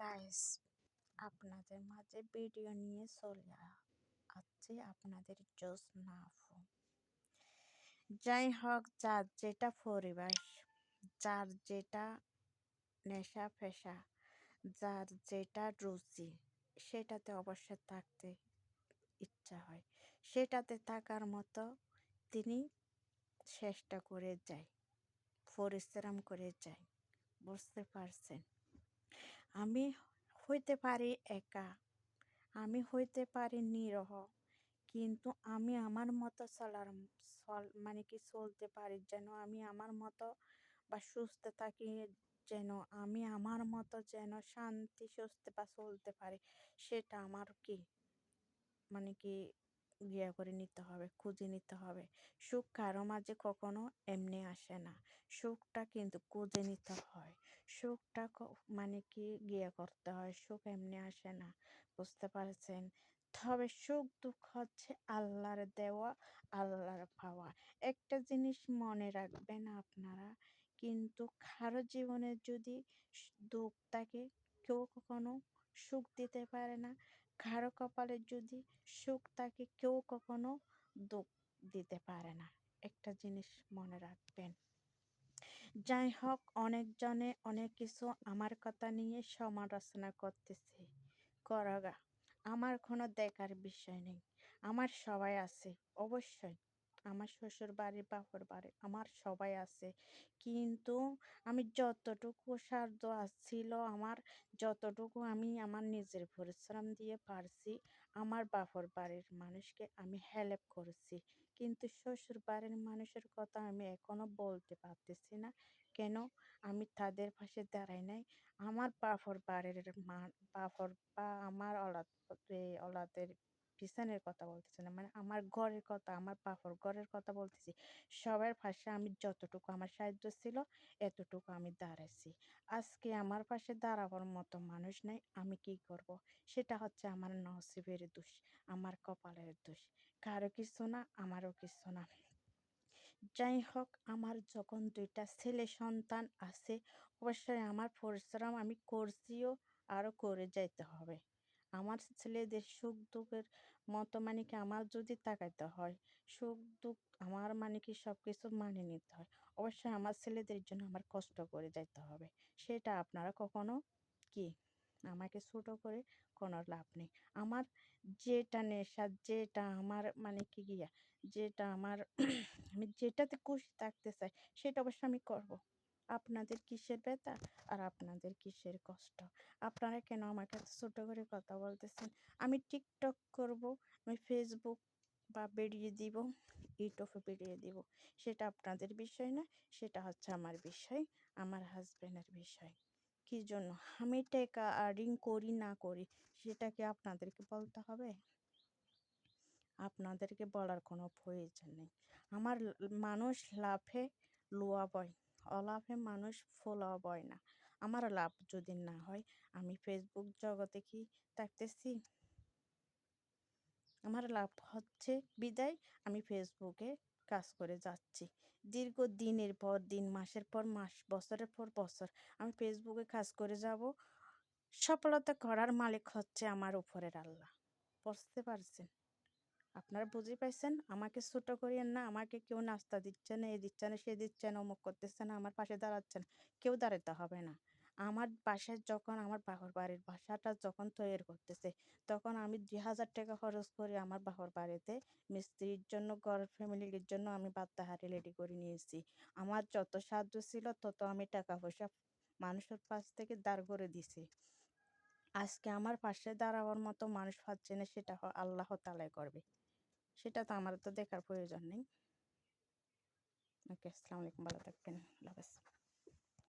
Guys, আপনাদের মাঝে video নিয়ে চলে আসছে আপনাদের জোসনা আপু। যাই হোক, যার যেটা পরিবেশ, যার যেটা নেশা পেশা, যার যেটা রুচি, সেটাতে অবশ্যই থাকতে ইচ্ছা হয়। সেটাতে থাকার মতো তিনি চেষ্টা করে যায়, পরিশ্রম করে যায়। বুঝতে পারছেন? আমি হইতে পারি একা, আমি হইতে পারি নিরহ, কিন্তু আমি আমার মতো মানে কি চলতে পারি, যেন আমি আমার মতো বা সুস্থ থাকি, যেন আমি আমার মতো যেন শান্তি সুস্থ বা চলতে পারি, সেটা আমার কি মানে কি করে নিতে হবে, খুঁজে নিতে হবে। সুখ কারো মাঝে কখনো এমনি আসে না, সুখটা কিন্তু খুঁজে নিতে হয়। সুখটা মানে কি করতে হয়, সুখ এমনি আসে না। বুঝতে পারছেন? তবে সুখ দুঃখ হচ্ছে আল্লাহর দেওয়া, আল্লাহর পাওয়া। একটা জিনিস মনে রাখবেন আপনারা, কিন্তু কারো জীবনে যদি দুঃখ থাকে, কেউ কখনো সুখ দিতে পারে না। কারো কপালে যদি সুখ থাকে, কেউ কখনো দুঃখ দিতে পারে না। একটা জিনিস মনে রাখবেন। যাই হোক, অনেকজনে অনেক কিছু আমার কথা নিয়ে সমালোচনা করতেছে, করগা। আমার কোনো দেখার বিষয় নেই। আমার সবাই আছে, অবশ্যই। আমার শ্বশুর বাড়ি, বাপের বাড়ি, আমার সবাই আছে। কিন্তু আমি যতটুকু সাধ্য আসছিল আমার, যতটুকু আমি আমার নিজের পরিশ্রম দিয়ে পারছি, আমার বাপের বাড়ির মানুষকে আমি হেল্প করেছি। কিন্তু শ্বশুর বাড়ির মানুষের কথা আমি এখনো বলতে পারতেছি না। কেন? আমি তাদের পাশে দাঁড়াই নাই। আমার বাপর বাড়ির বাপর বা আমার অলাদের পিছনের কথা বলতেছি না, মানে আমার ঘরের কথা, আমার বাপর ঘরের কথা বলতেছি। সবার পাশে আমি যতটুকু আমার সাহায্য ছিল, এতটুকু আমি দাঁড়াইছি। আজকে আমার পাশে দাঁড়াবার মতো মানুষ নেই, আমি কি করব? সেটা হচ্ছে আমার নসিবের দোষ, আমার কপালের দোষ। কারো কিছু না, আমারও কিছু না। যাই হোক, আমার যখন দুইটা ছেলে সন্তান আছে, অবশ্যই আমার পরিশ্রম আমি করছিও, আরও করে যাইতে হবে। আমার ছেলেদের সুখ দুঃখের মতো মানে কি আমার যদি তাকাইতে হয়, সুখ দুঃখ আমার মানে কি সব কিছু মানে নিতে হয়। অবশ্যই আমার ছেলেদের জন্য আমার কষ্ট করে যাইতে হবে। সেটা আপনারা কখনো কি আমাকে ছোট করে কোনো লাভ নেই। আমার যেটা নেশা, যেটা আমার মানে কি যেটা আমার আমি যেটাতে খুশি থাকতে চাই, সেটা অবশ্য আমি করব। আপনাদের কিসের ব্যথা আর আপনাদের কিসের কষ্ট? আপনারা কেন আমাকে এত ছোট করে কথা বলতেছেন? আমি টিকটক করব, আমি ফেসবুক বা বেরিয়ে দিব, ইউটিউবে বেরিয়ে দিব, সেটা আপনাদের বিষয় না, সেটা হচ্ছে আমার বিষয়, আমার হাজবেন্ডের বিষয়। কি জন্য আমি টাকা আর্নিং করি না করি, সেটা কি আপনাদেরকে বলতে হবে? আপনাদেরকে বলার কোনো প্রয়োজন নেই। আমার মানুষ লাভে লোয়া বয়, অলাভে মানুষ ফোলা বয় না। আমার লাভ যদি না হয়, আমি ফেসবুক জগতে কি থাকতেছি? আমার লাভ হচ্ছে বিদায় আমি ফেসবুকে কাজ করে যাচ্ছি। দীর্ঘ দিনের পর দিন, মাসের পর মাস, বছরের পর বছর আমি ফেসবুকে কাজ করে যাব। সফলতা করার মালিক হচ্ছে আমার উপরের আল্লাহ। বুঝতে পারছেন? আপনারা বুঝে পাইছেন? আমাকে ছোট করিয়েন না। আমাকে কেউ নাস্তা দিচ্ছে না, এ দিচ্ছে না, সে দিচ্ছে না, অমুক করতেছে না, আমার পাশে দাঁড়াচ্ছে না। কেউ দাঁড়াতে হবে না। আমার বাসায় যখন আমার বাপের বাড়ির বাসাটা যখন তৈরি করতেছে, তখন আমি ২,০০০ টাকা খরচ করে আমার বাপের বাড়িতে মিস্ত্রির জন্য, ঘর ফ্যামিলির জন্য আমি বাদ্যহারি রেডি করে নিয়েছি। আমার যত সাধ্য ছিল তত আমি টাকা পয়সা মানুষের পাশ থেকে দাঁড় করে দিছি। আজকে আমার পাশে দাঁড়াবার মতো মানুষ পাচ্ছে না, সেটা আল্লাহ তাআলাই করবে। সেটা তো আমার তো দেখার প্রয়োজন নেই। ওকে, আসসালামু আলাইকুম, ভালো থাকবেন, আল্লাহ হাফেজ।